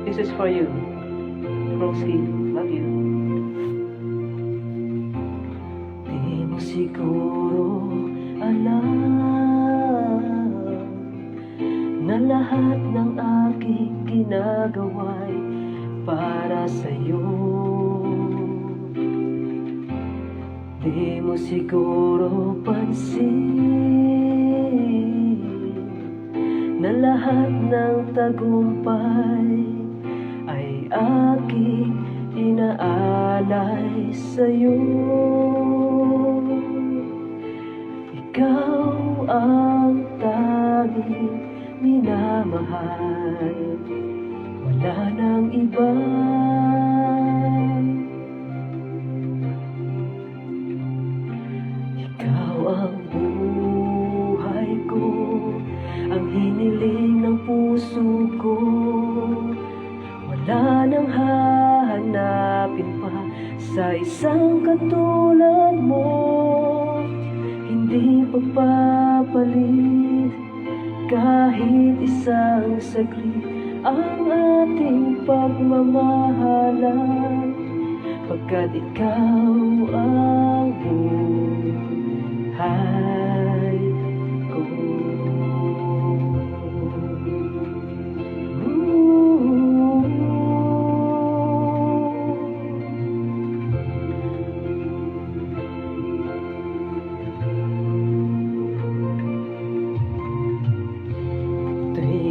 This is for you, Rosie. Love you. Di mo siguro alam na lahat ng aking ginagawa'y para sa'yo. Di mo siguro pansin na lahat ng tagumpay ay aking inaalay sa'yo. Ikaw ang tanging minamahal, wala nang iba. Ikaw ang buhay ko, ang hiniling ng puso ko. Wala nang hahanapin pa sa isang katulad mo. Hindi pagpapalit kahit isang saglit ang ating pagmamahalan, pagkat ikaw ang buhay ko.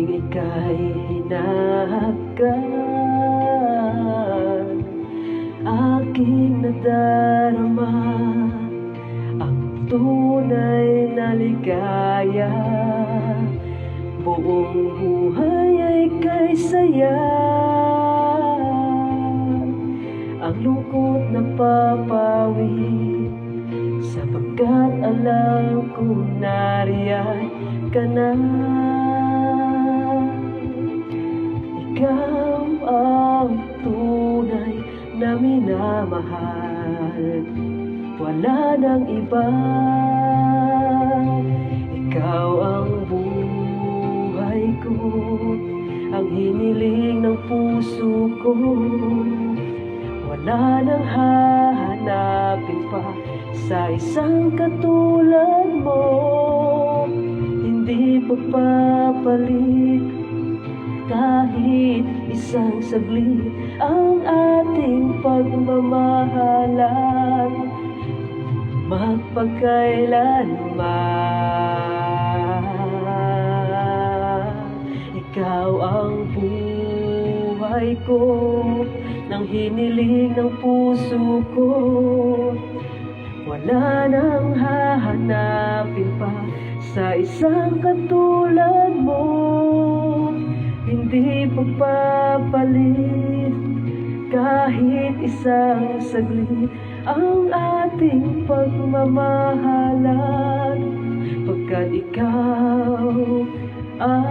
Ika'y hinahagan, aking nadarama ang tunay na ligaya. Buong buhay ay kay saya, ang lungkot na papawi, sapagkat alam kong nariyan ka na. Ikaw ang tunay na minamahal, wala nang iba. Ikaw ang buhay ko, ang hiniling ng puso ko. Wala nang hahanapin pa sa isang katulad mo. Hindi pagpapalit kahit isang saglit ang ating pagmamahalan, magpagkailanman. Ikaw ang buhay ko, ng hiniling ng puso ko. Wala nang hahanapin pa sa isang katulad mo. Hindi pagpapalit kahit isang saglit ang ating pagmamahalan, pagkat ikaw ang